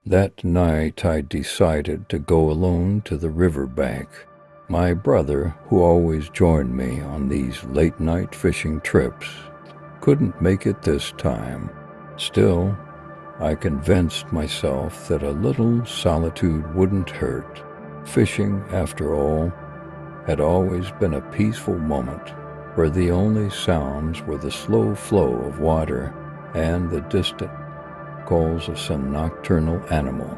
That night I decided to go alone to the riverbank. My brother, who always joined me on these late-night fishing trips, couldn't make it this time. Still, I convinced myself that a little solitude wouldn't hurt. Fishing, after all, had always been a peaceful moment where the only sounds were the slow flow of water and the distant calls of some nocturnal animal.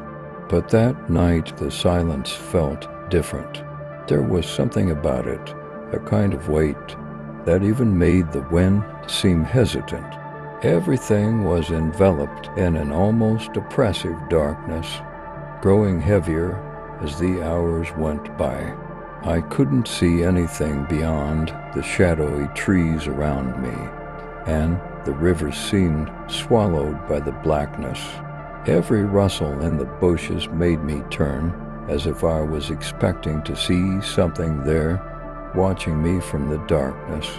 But that night the silence felt different. There was something about it, a kind of weight, that even made the wind seem hesitant. Everything was enveloped in an almost oppressive darkness, growing heavier as the hours went by. I couldn't see anything beyond the shadowy trees around me, and the river seemed swallowed by the blackness. Every rustle in the bushes made me turn, as if I was expecting to see something there, watching me from the darkness.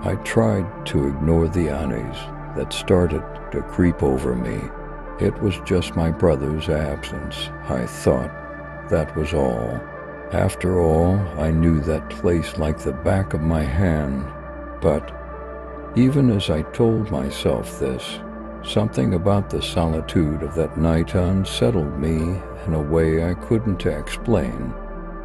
I tried to ignore the unease that started to creep over me. It was just my brother's absence, I thought. That was all. After all, I knew that place like the back of my hand. But even as I told myself this, something about the solitude of that night unsettled me in a way I couldn't explain.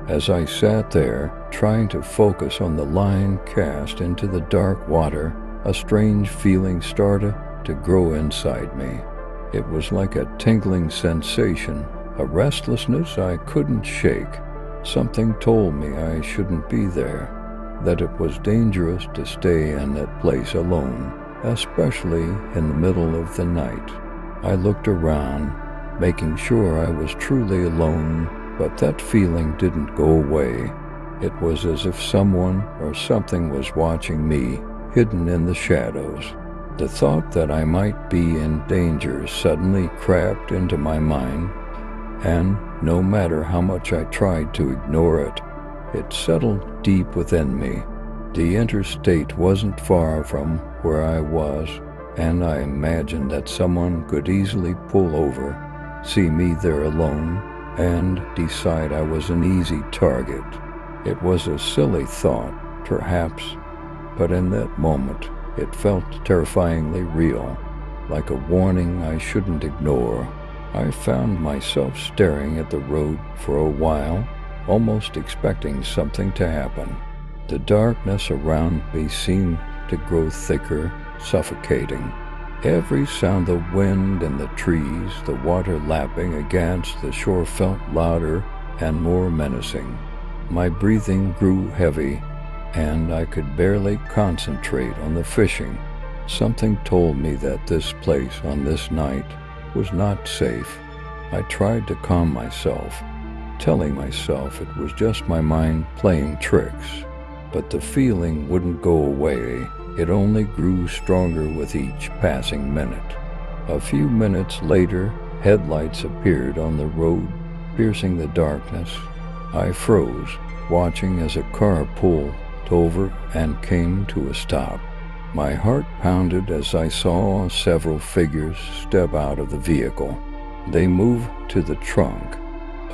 As I sat there, trying to focus on the line cast into the dark water, a strange feeling started to grow inside me. It was like a tingling sensation, a restlessness I couldn't shake. Something told me I shouldn't be there, that it was dangerous to stay in that place alone, especially in the middle of the night. I looked around, making sure I was truly alone, but that feeling didn't go away. It was as if someone or something was watching me, hidden in the shadows. The thought that I might be in danger suddenly crept into my mind, and no matter how much I tried to ignore it, it settled deep within me. The interstate wasn't far from where I was, and I imagined that someone could easily pull over, see me there alone, and decide I was an easy target. It was a silly thought, perhaps, but in that moment it felt terrifyingly real, like a warning I shouldn't ignore. I found myself staring at the road for a while, almost expecting something to happen. The darkness around me seemed to grow thicker, suffocating. Every sound, the wind and the trees, the water lapping against the shore, felt louder and more menacing. My breathing grew heavy, and I could barely concentrate on the fishing. Something told me that this place on this night was not safe. I tried to calm myself, telling myself it was just my mind playing tricks. But the feeling wouldn't go away. It only grew stronger with each passing minute. A few minutes later, headlights appeared on the road, piercing the darkness. I froze, watching as a car pulled over and came to a stop. My heart pounded as I saw several figures step out of the vehicle. They moved to the trunk,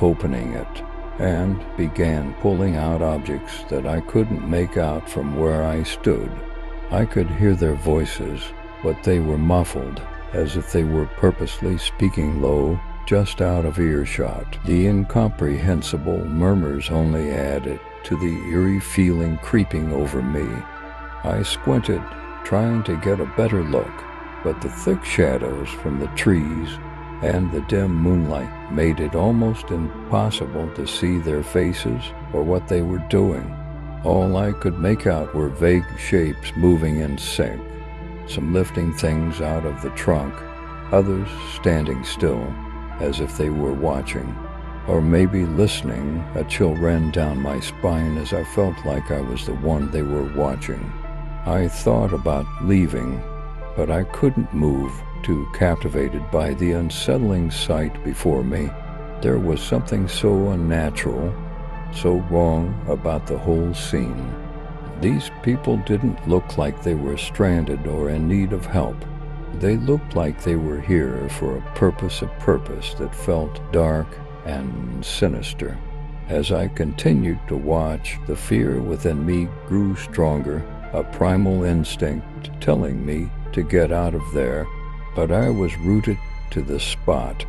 opening it, and began pulling out objects that I couldn't make out from where I stood. I could hear their voices, but they were muffled, as if they were purposely speaking low, just out of earshot. The incomprehensible murmurs only added to the eerie feeling creeping over me. I squinted, trying to get a better look, but the thick shadows from the trees and the dim moonlight made it almost impossible to see their faces or what they were doing. All I could make out were vague shapes moving in sync, some lifting things out of the trunk, others standing still, as if they were watching, or maybe listening. A chill ran down my spine as I felt like I was the one they were watching. I thought about leaving, but I couldn't move, too captivated by the unsettling sight before me. There was something so unnatural, so wrong about the whole scene. These people didn't look like they were stranded or in need of help. They looked like they were here for a purpose that felt dark and sinister. As I continued to watch, the fear within me grew stronger, a primal instinct telling me to get out of there, but I was rooted to the spot,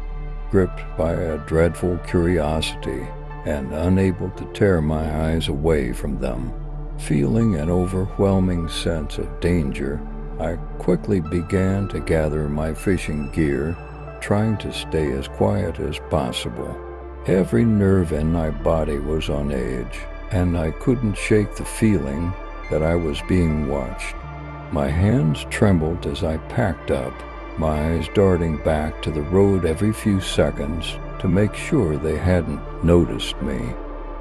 gripped by a dreadful curiosity and unable to tear my eyes away from them. Feeling an overwhelming sense of danger, I quickly began to gather my fishing gear, trying to stay as quiet as possible. Every nerve in my body was on edge, and I couldn't shake the feeling that I was being watched. My hands trembled as I packed up, my eyes darting back to the road every few seconds to make sure they hadn't noticed me.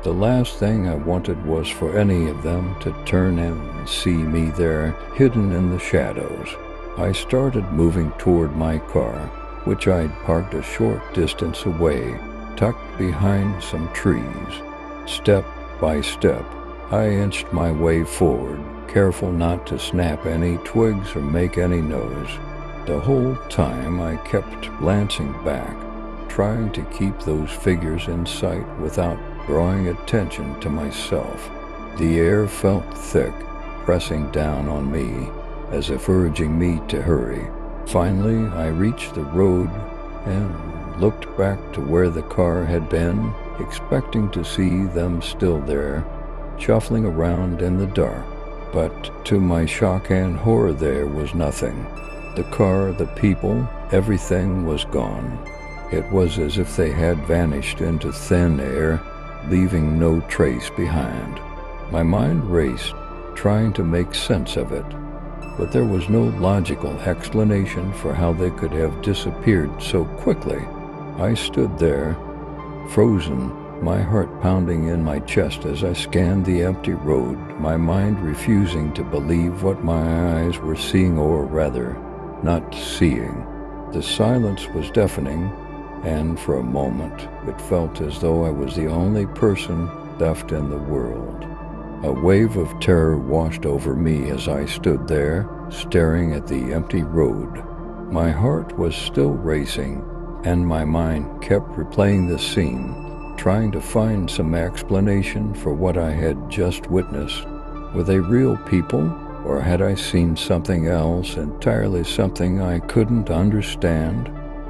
The last thing I wanted was for any of them to turn in and see me there, hidden in the shadows. I started moving toward my car, which I'd parked a short distance away, tucked behind some trees. Step by step, I inched my way forward, careful not to snap any twigs or make any noise. The whole time I kept glancing back, trying to keep those figures in sight without drawing attention to myself. The air felt thick, pressing down on me, as if urging me to hurry. Finally, I reached the road and looked back to where the car had been, expecting to see them still there, shuffling around in the dark. But to my shock and horror, there was nothing. The car, the people, everything was gone. It was as if they had vanished into thin air, leaving no trace behind. My mind raced, trying to make sense of it, but there was no logical explanation for how they could have disappeared so quickly. I stood there, frozen, my heart pounding in my chest as I scanned the empty road, my mind refusing to believe what my eyes were seeing, or rather, not seeing. The silence was deafening, and for a moment it felt as though I was the only person left in the world. A wave of terror washed over me as I stood there, staring at the empty road. My heart was still racing, and my mind kept replaying the scene, trying to find some explanation for what I had just witnessed. Were they real people, or had I seen something else entirely, something I couldn't understand?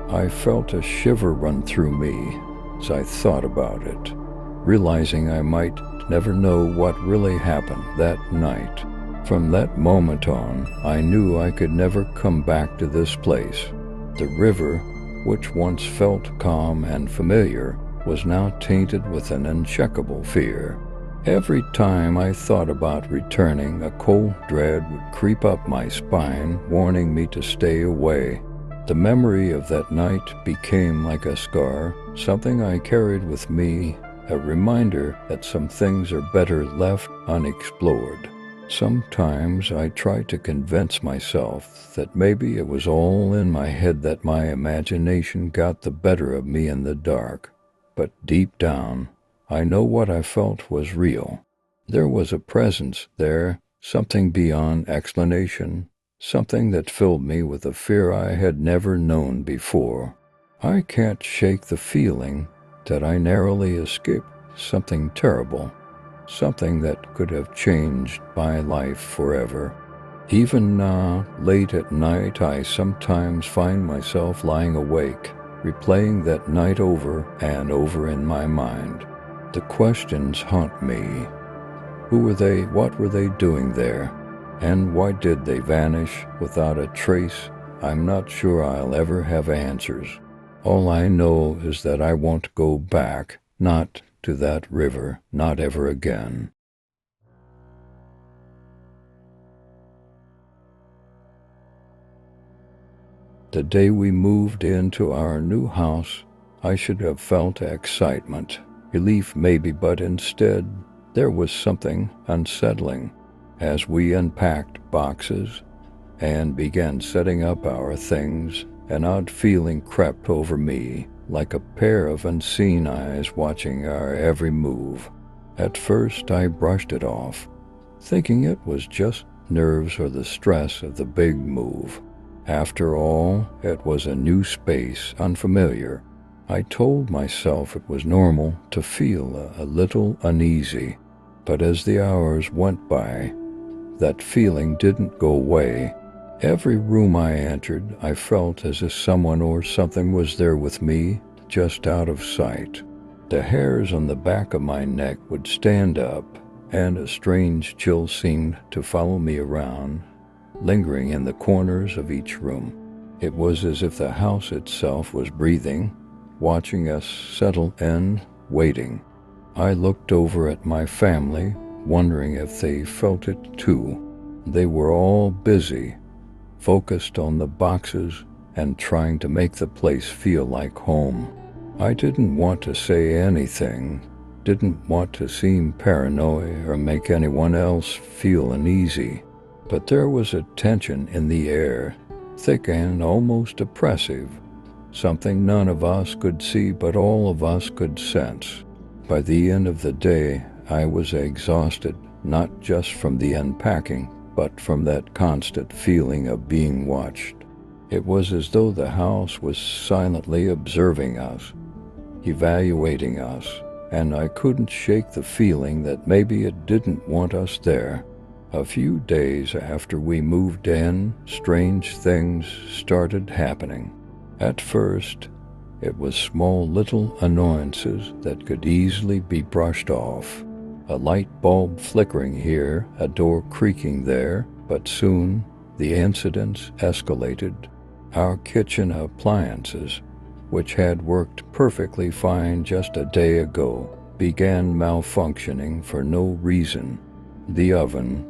I felt a shiver run through me as I thought about it, realizing I might never know what really happened that night. From that moment on, I knew I could never come back to this place. The river, which once felt calm and familiar, was now tainted with an unshakable fear. Every time I thought about returning, a cold dread would creep up my spine, warning me to stay away. The memory of that night became like a scar, something I carried with me, a reminder that some things are better left unexplored. Sometimes I try to convince myself that maybe it was all in my head, that my imagination got the better of me in the dark. But deep down, I know what I felt was real. There was a presence there, something beyond explanation, something that filled me with a fear I had never known before. I can't shake the feeling that I narrowly escaped something terrible, something that could have changed my life forever. Even now, late at night, I sometimes find myself lying awake, replaying that night over and over in my mind. The questions haunt me. Who were they? What were they doing there? And why did they vanish without a trace? I'm not sure I'll ever have answers. All I know is that I won't go back, not to that river, not ever again. The day we moved into our new house, I should have felt excitement, relief maybe, but instead there was something unsettling. As we unpacked boxes and began setting up our things, an odd feeling crept over me, like a pair of unseen eyes watching our every move. At first I brushed it off, thinking it was just nerves or the stress of the big move. After all, it was a new space, unfamiliar. I told myself it was normal to feel a little uneasy, but as the hours went by, that feeling didn't go away. Every room I entered, I felt as if someone or something was there with me, just out of sight. The hairs on the back of my neck would stand up, and a strange chill seemed to follow me around, lingering in the corners of each room. It was as if the house itself was breathing, watching us settle in, waiting. I looked over at my family, wondering if they felt it too. They were all busy, focused on the boxes and trying to make the place feel like home. I didn't want to say anything, didn't want to seem paranoid or make anyone else feel uneasy, but there was a tension in the air, thick and almost oppressive, something none of us could see but all of us could sense. By the end of the day, I was exhausted, not just from the unpacking, but from that constant feeling of being watched. It was as though the house was silently observing us, evaluating us, and I couldn't shake the feeling that maybe it didn't want us there. A few days after we moved in, strange things started happening. At first, it was small little annoyances that could easily be brushed off. A light bulb flickering here, a door creaking there, but soon the incidents escalated. Our kitchen appliances, which had worked perfectly fine just a day ago, began malfunctioning for no reason. The oven,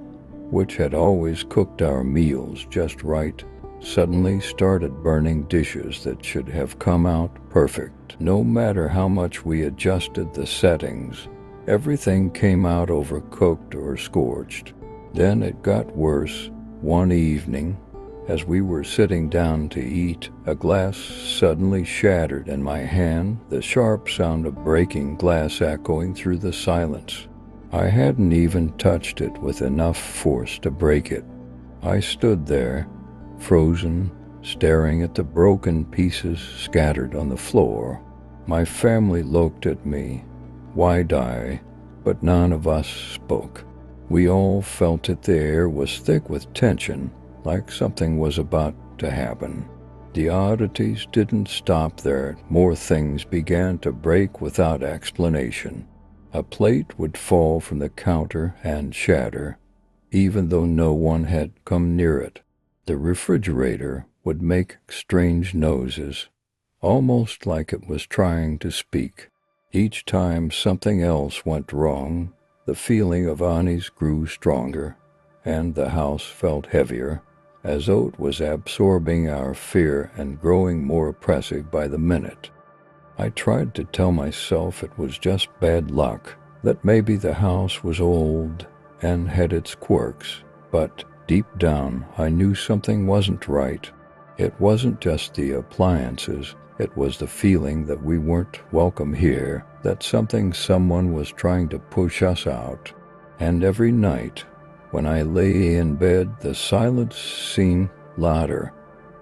which had always cooked our meals just right, suddenly started burning dishes that should have come out perfect. No matter how much we adjusted the settings, everything came out overcooked or scorched. Then it got worse. One evening, as we were sitting down to eat, a glass suddenly shattered in my hand, the sharp sound of breaking glass echoing through the silence. I hadn't even touched it with enough force to break it. I stood there, frozen, staring at the broken pieces scattered on the floor. My family looked at me, wide-eyed, but none of us spoke. We all felt that the air was thick with tension, like something was about to happen. The oddities didn't stop there. More things began to break without explanation. A plate would fall from the counter and shatter, even though no one had come near it. The refrigerator would make strange noises, almost like it was trying to speak. Each time something else went wrong, the feeling of unease grew stronger, and the house felt heavier, as though it was absorbing our fear and growing more oppressive by the minute. I tried to tell myself it was just bad luck, that maybe the house was old and had its quirks, but deep down I knew something wasn't right. It wasn't just the appliances, it was the feeling that we weren't welcome here, that someone was trying to push us out. And every night, when I lay in bed, the silence seemed louder,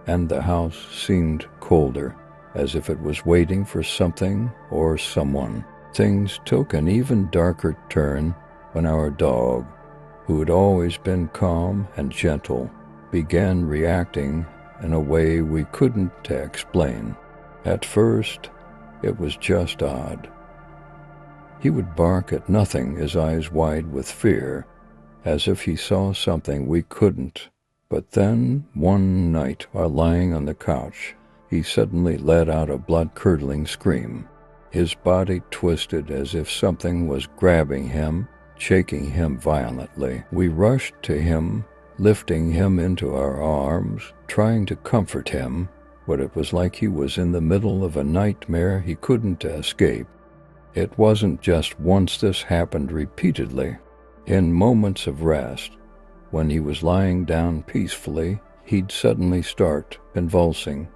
and the house seemed colder, as if it was waiting for something or someone. Things took an even darker turn when our dog, who had always been calm and gentle, began reacting in a way we couldn't explain. At first, it was just odd. He would bark at nothing, his eyes wide with fear, as if he saw something we couldn't. But then, one night, while lying on the couch, he suddenly let out a blood-curdling scream. His body twisted as if something was grabbing him, shaking him violently. We rushed to him, lifting him into our arms, trying to comfort him, but it was like he was in the middle of a nightmare he couldn't escape. It wasn't just once, this happened repeatedly. In moments of rest, when he was lying down peacefully, he'd suddenly start convulsing,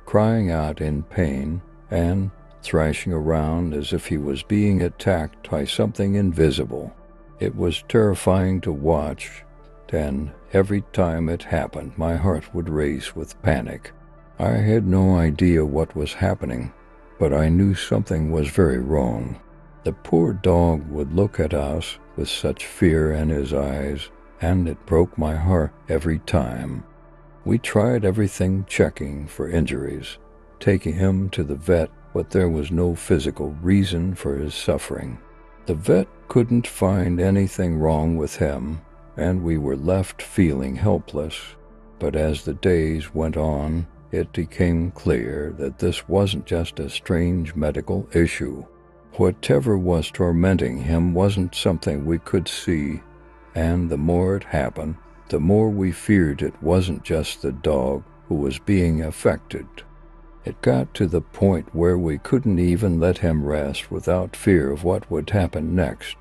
crying out in pain, and thrashing around as if he was being attacked by something invisible. It was terrifying to watch, and every time it happened, my heart would race with panic. I had no idea what was happening, but I knew something was very wrong. The poor dog would look at us with such fear in his eyes, and it broke my heart every time. We tried everything, checking for injuries, taking him to the vet, but there was no physical reason for his suffering. The vet couldn't find anything wrong with him, and we were left feeling helpless. But as the days went on, it became clear that this wasn't just a strange medical issue. Whatever was tormenting him wasn't something we could see, and the more it happened, the more we feared it wasn't just the dog who was being affected. It got to the point where we couldn't even let him rest without fear of what would happen next.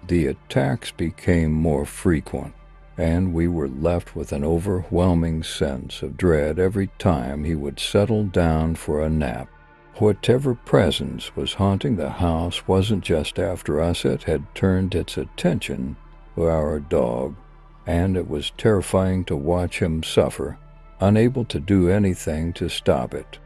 The attacks became more frequent, and we were left with an overwhelming sense of dread every time he would settle down for a nap. Whatever presence was haunting the house wasn't just after us. It had turned its attention to our dog, and it was terrifying to watch him suffer, unable to do anything to stop it.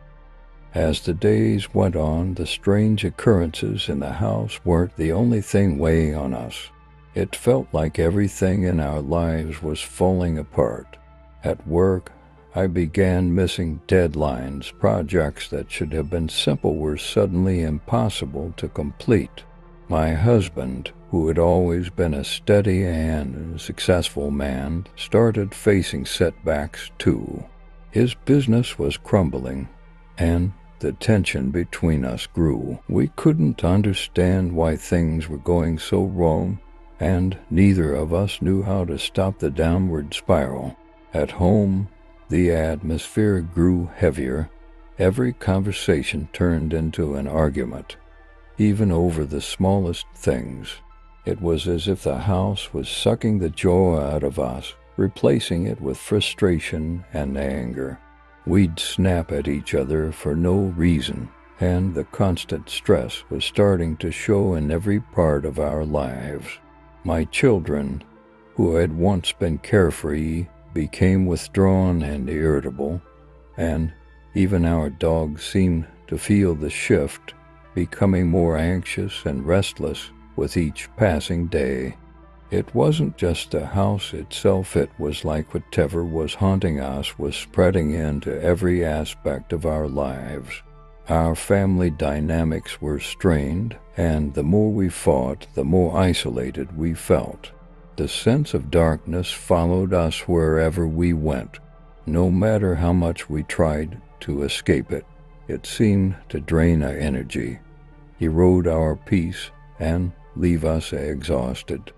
As the days went on, the strange occurrences in the house weren't the only thing weighing on us. It felt like everything in our lives was falling apart. At work, I began missing deadlines. Projects that should have been simple were suddenly impossible to complete. My husband, who had always been a steady and successful man, started facing setbacks too. His business was crumbling, and the tension between us grew. We couldn't understand why things were going so wrong, and neither of us knew how to stop the downward spiral. At home, the atmosphere grew heavier. Every conversation turned into an argument, even over the smallest things. It was as if the house was sucking the joy out of us, replacing it with frustration and anger. We'd snap at each other for no reason, and the constant stress was starting to show in every part of our lives. My children, who had once been carefree, became withdrawn and irritable, and even our dog seemed to feel the shift, becoming more anxious and restless with each passing day. It wasn't just the house itself. It was like whatever was haunting us was spreading into every aspect of our lives. Our family dynamics were strained, and the more we fought, the more isolated we felt. The sense of darkness followed us wherever we went. No matter how much we tried to escape it, it seemed to drain our energy, erode our peace, and leave us exhausted.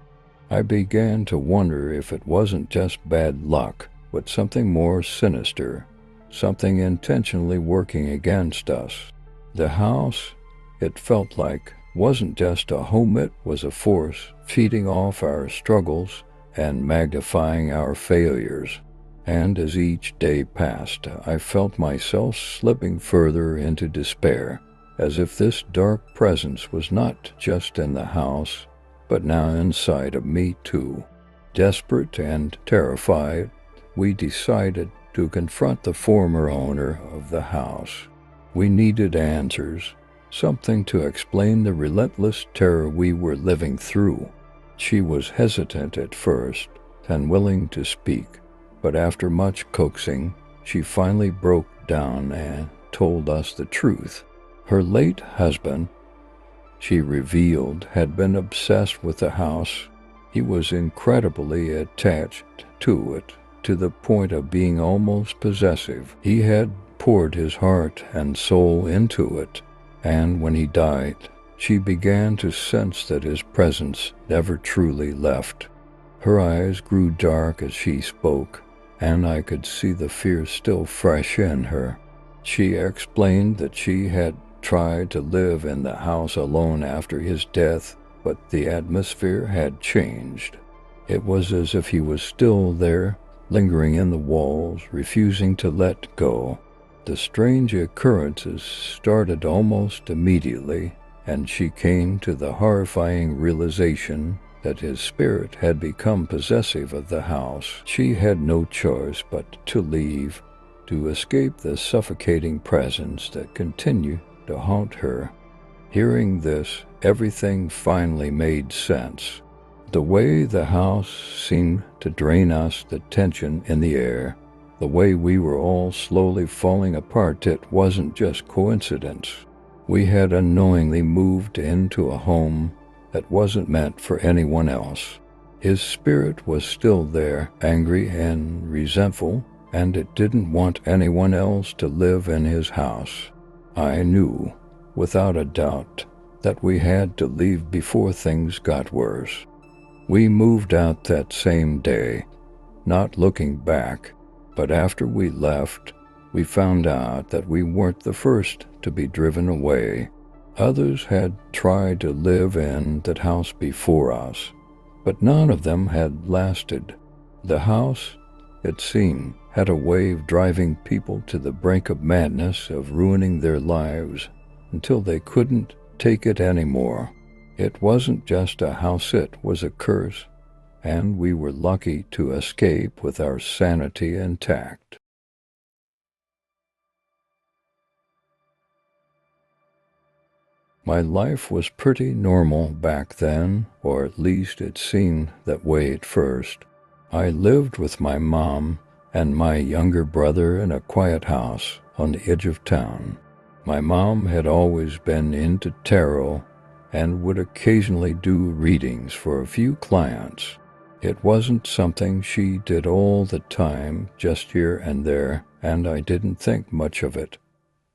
I began to wonder if it wasn't just bad luck, but something more sinister, something intentionally working against us. The house, it felt like, wasn't just a home. It was a force feeding off our struggles and magnifying our failures. And as each day passed, I felt myself slipping further into despair, as if this dark presence was not just in the house, but now inside of me too. Desperate and terrified, we decided to confront the former owner of the house. We needed answers, something to explain the relentless terror we were living through. She was hesitant at first, unwilling to speak, but after much coaxing, she finally broke down and told us the truth. Her late husband, she revealed, had been obsessed with the house. He was incredibly attached to it, to the point of being almost possessive. He had poured his heart and soul into it, and when he died, she began to sense that his presence never truly left. Her eyes grew dark as she spoke, and I could see the fear still fresh in her. She explained that she had tried to live in the house alone after his death, but the atmosphere had changed. It was as if he was still there, lingering in the walls, refusing to let go. The strange occurrences started almost immediately, and she came to the horrifying realization that his spirit had become possessive of the house. She had no choice but to leave, to escape the suffocating presence that continued to haunt her. Hearing this, everything finally made sense. The way the house seemed to drain us, the tension in the air, the way we were all slowly falling apart, it wasn't just coincidence. We had unknowingly moved into a home that wasn't meant for anyone else. His spirit was still there, angry and resentful, and it didn't want anyone else to live in his house. I knew, without a doubt, that we had to leave before things got worse. We moved out that same day, not looking back, but after we left, we found out that we weren't the first to be driven away. Others had tried to live in that house before us, but none of them had lasted. The house, it seemed, had a way of driving people to the brink of madness, of ruining their lives until they couldn't take it anymore. It wasn't just a house, it was a curse, and we were lucky to escape with our sanity intact. My life was pretty normal back then, or at least it seemed that way at first. I lived with my mom and my younger brother in a quiet house on the edge of town. My mom had always been into tarot and would occasionally do readings for a few clients. It wasn't something she did all the time, just here and there, and I didn't think much of it.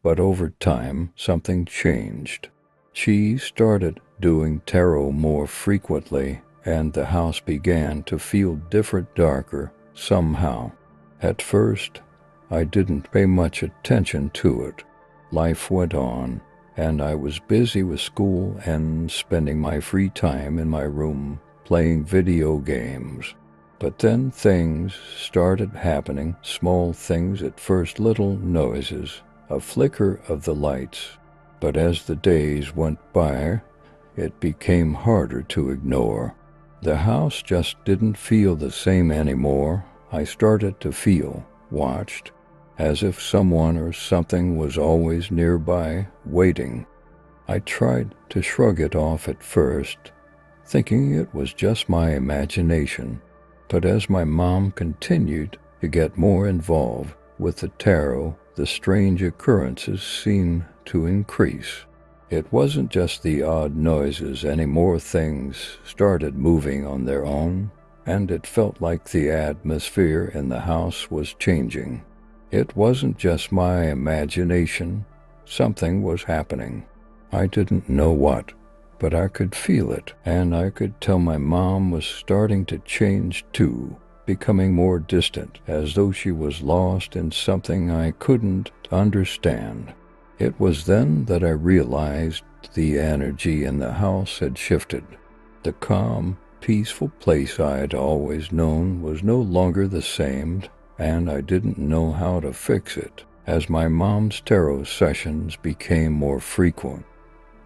But over time, something changed. She started doing tarot more frequently, and the house began to feel different, darker, somehow. At first, I didn't pay much attention to it. Life went on, and I was busy with school and spending my free time in my room playing video games. But then things started happening, small things at first, little noises, a flicker of the lights. But as the days went by, it became harder to ignore. The house just didn't feel the same anymore. I started to feel watched, as if someone or something was always nearby, waiting. I tried to shrug it off at first, thinking it was just my imagination. But as my mom continued to get more involved with the tarot, the strange occurrences seemed to increase. It wasn't just the odd noises anymore. Things started moving on their own, and it felt like the atmosphere in the house was changing. It wasn't just my imagination. Something was happening. I didn't know what, but I could feel it, and I could tell my mom was starting to change too, becoming more distant, as though she was lost in something I couldn't understand. It was then that I realized the energy in the house had shifted. The calm, peaceful place I had always known was no longer the same, and I didn't know how to fix it. As my mom's tarot sessions became more frequent,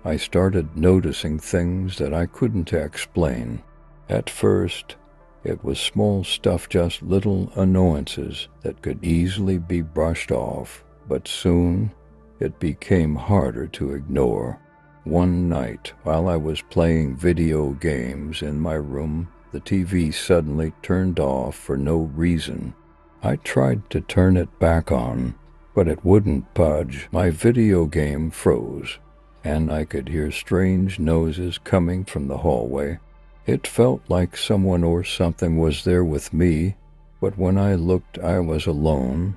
I started noticing things that I couldn't explain. At first, it was small stuff, just little annoyances that could easily be brushed off, but soon it became harder to ignore. One night, while I was playing video games in my room, the TV suddenly turned off for no reason. I tried to turn it back on, but it wouldn't budge. My video game froze, and I could hear strange noises coming from the hallway. It felt like someone or something was there with me, but when I looked, I was alone.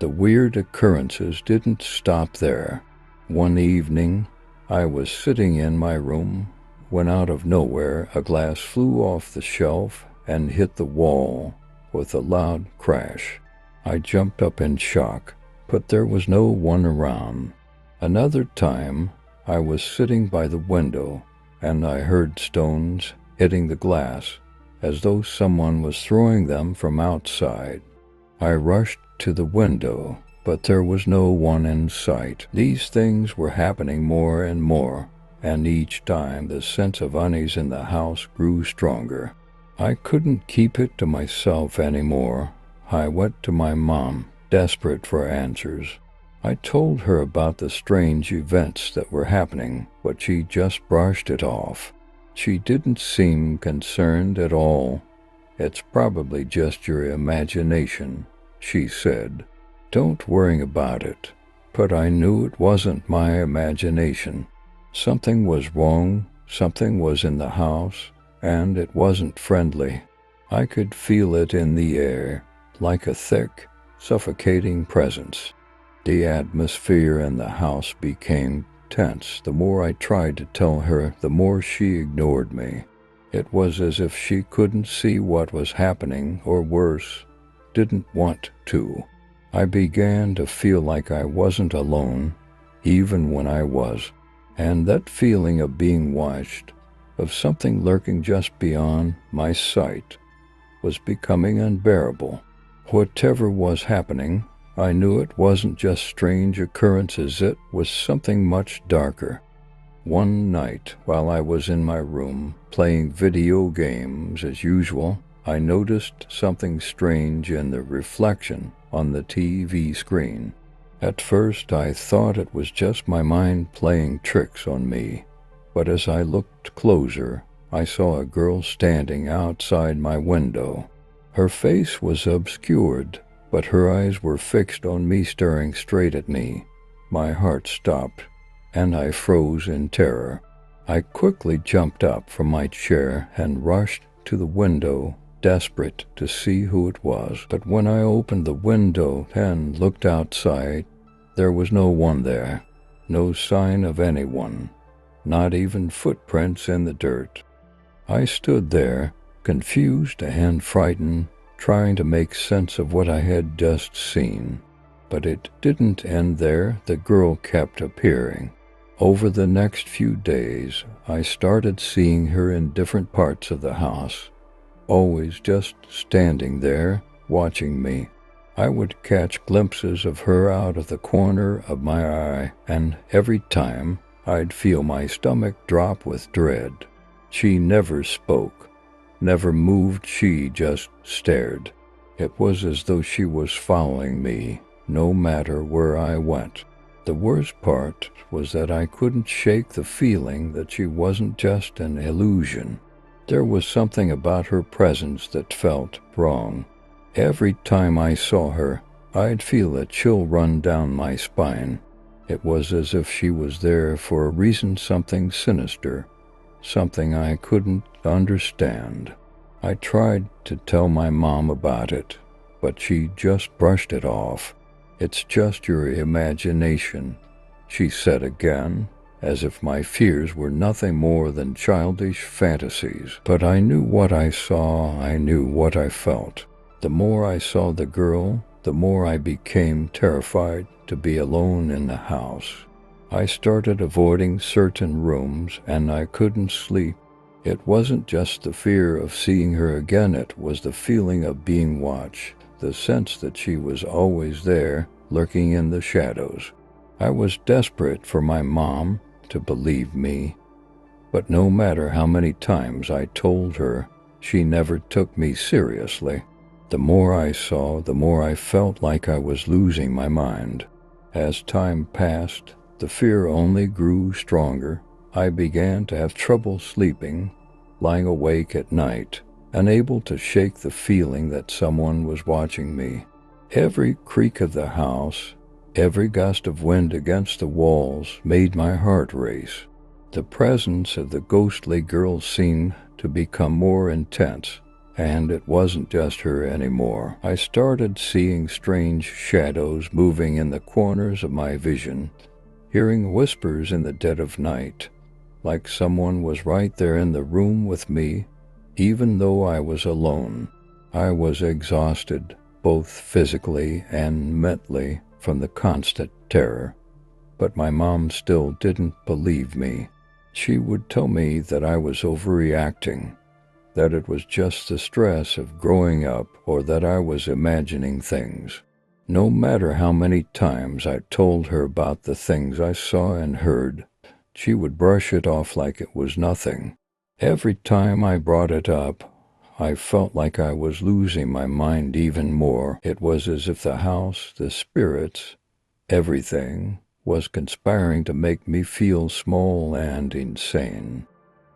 The weird occurrences didn't stop there. One evening, I was sitting in my room when out of nowhere a glass flew off the shelf and hit the wall with a loud crash. I jumped up in shock, but there was no one around. Another time, I was sitting by the window and I heard stones hitting the glass as though someone was throwing them from outside. I rushed to the window, but there was no one in sight. These things were happening more and more, and each time the sense of unease in the house grew stronger. I couldn't keep it to myself anymore. I went to my mom, desperate for answers. I told her about the strange events that were happening, but she just brushed it off. She didn't seem concerned at all. "It's probably just your imagination," she said. "Don't worry about it." But I knew it wasn't my imagination. Something was wrong, something was in the house, and it wasn't friendly. I could feel it in the air, like a thick, suffocating presence. The atmosphere in the house became tense. The more I tried to tell her, the more she ignored me. It was as if she couldn't see what was happening, or worse, didn't want to. I began to feel like I wasn't alone, even when I was. And that feeling of being watched, of something lurking just beyond my sight, was becoming unbearable. Whatever was happening, I knew it wasn't just strange occurrences, it was something much darker. One night, while I was in my room, playing video games as usual, I noticed something strange in the reflection on the TV screen. At first, I thought it was just my mind playing tricks on me, but as I looked closer, I saw a girl standing outside my window. Her face was obscured, but her eyes were fixed on me, staring straight at me. My heart stopped, and I froze in terror. I quickly jumped up from my chair and rushed to the window, desperate to see who it was. But when I opened the window and looked outside, there was no one there. No sign of anyone, not even footprints in the dirt. I stood there, confused and frightened, trying to make sense of what I had just seen. But it didn't end there. The girl kept appearing. Over the next few days, I started seeing her in different parts of the house, always just standing there, watching me. I would catch glimpses of her out of the corner of my eye, and every time I'd feel my stomach drop with dread. She never spoke, never moved, she just stared. It was as though she was following me, no matter where I went. The worst part was that I couldn't shake the feeling that she wasn't just an illusion. There was something about her presence that felt wrong. Every time I saw her, I'd feel a chill run down my spine. It was as if she was there for a reason, something sinister, something I couldn't understand. I tried to tell my mom about it, but she just brushed it off. "It's just your imagination," she said again, as if my fears were nothing more than childish fantasies. But I knew what I saw, I knew what I felt. The more I saw the girl, the more I became terrified to be alone in the house. I started avoiding certain rooms, and I couldn't sleep. It wasn't just the fear of seeing her again, it was the feeling of being watched, the sense that she was always there, lurking in the shadows. I was desperate for my mom to believe me, but no matter how many times I told her, she never took me seriously. The more I saw, the more I felt like I was losing my mind. As time passed, the fear only grew stronger. I began to have trouble sleeping, lying awake at night, unable to shake the feeling that someone was watching me. Every creak of the house, every gust of wind against the walls made my heart race. The presence of the ghostly girl seemed to become more intense, and it wasn't just her anymore. I started seeing strange shadows moving in the corners of my vision, hearing whispers in the dead of night, like someone was right there in the room with me, even though I was alone. I was exhausted, both physically and mentally, from the constant terror. But my mom still didn't believe me. She would tell me that I was overreacting, that it was just the stress of growing up, or that I was imagining things. No matter how many times I told her about the things I saw and heard, she would brush it off like it was nothing. Every time I brought it up, I felt like I was losing my mind even more. It was as if the house, the spirits, everything was conspiring to make me feel small and insane.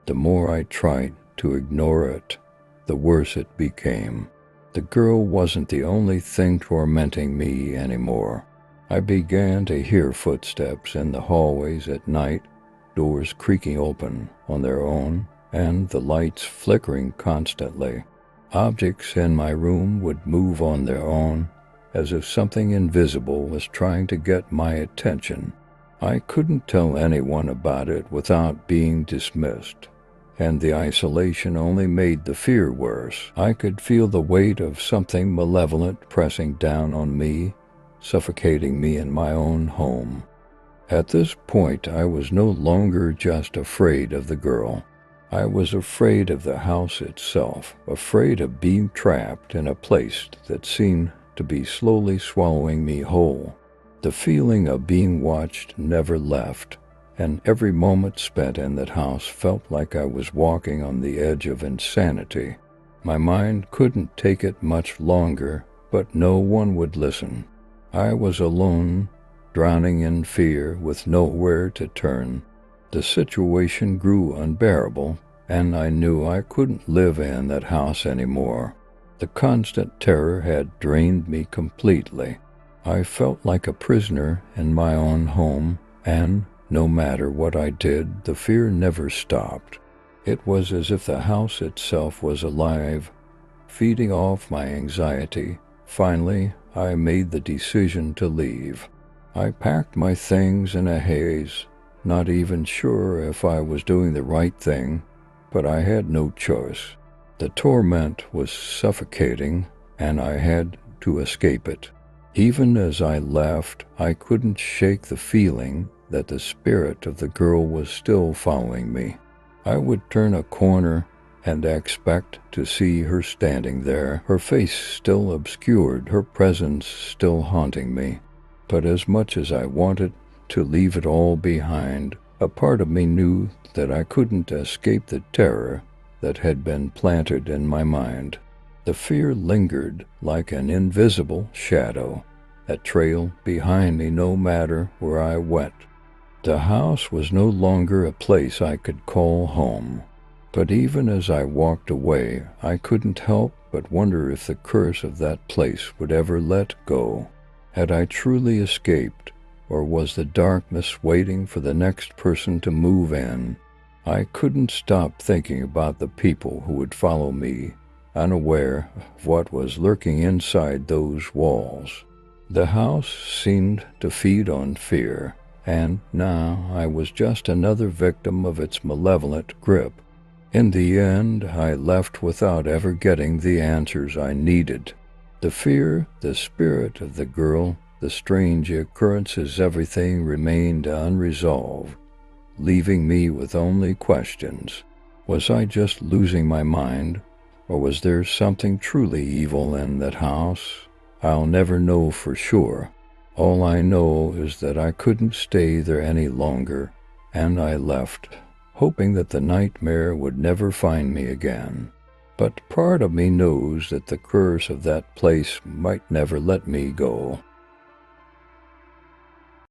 The more I tried to ignore it, the worse it became. The girl wasn't the only thing tormenting me anymore. I began to hear footsteps in the hallways at night, doors creaking open on their own, and the lights flickering constantly. Objects in my room would move on their own, as if something invisible was trying to get my attention. I couldn't tell anyone about it without being dismissed, and the isolation only made the fear worse. I could feel the weight of something malevolent pressing down on me, suffocating me in my own home. At this point, I was no longer just afraid of the girl. I was afraid of the house itself, afraid of being trapped in a place that seemed to be slowly swallowing me whole. The feeling of being watched never left, and every moment spent in that house felt like I was walking on the edge of insanity. My mind couldn't take it much longer, but no one would listen. I was alone, drowning in fear with nowhere to turn. The situation grew unbearable, and I knew I couldn't live in that house anymore. The constant terror had drained me completely. I felt like a prisoner in my own home, and no matter what I did, the fear never stopped. It was as if the house itself was alive, feeding off my anxiety. Finally, I made the decision to leave. I packed my things in a haze, not even sure if I was doing the right thing, but I had no choice. The torment was suffocating, and I had to escape it. Even as I left, I couldn't shake the feeling that the spirit of the girl was still following me. I would turn a corner and expect to see her standing there, her face still obscured, her presence still haunting me. But as much as I wanted to leave it all behind, a part of me knew that I couldn't escape the terror that had been planted in my mind. The fear lingered like an invisible shadow, a trail behind me no matter where I went. The house was no longer a place I could call home, but even as I walked away, I couldn't help but wonder if the curse of that place would ever let go. Had I truly escaped, or was the darkness waiting for the next person to move in? I couldn't stop thinking about the people who would follow me, unaware of what was lurking inside those walls. The house seemed to feed on fear, and now I was just another victim of its malevolent grip. In the end, I left without ever getting the answers I needed. The fear, the spirit of the girl, the strange occurrences, everything remained unresolved, leaving me with only questions. Was I just losing my mind, or was there something truly evil in that house? I'll never know for sure. All I know is that I couldn't stay there any longer, and I left, hoping that the nightmare would never find me again. But part of me knows that the curse of that place might never let me go.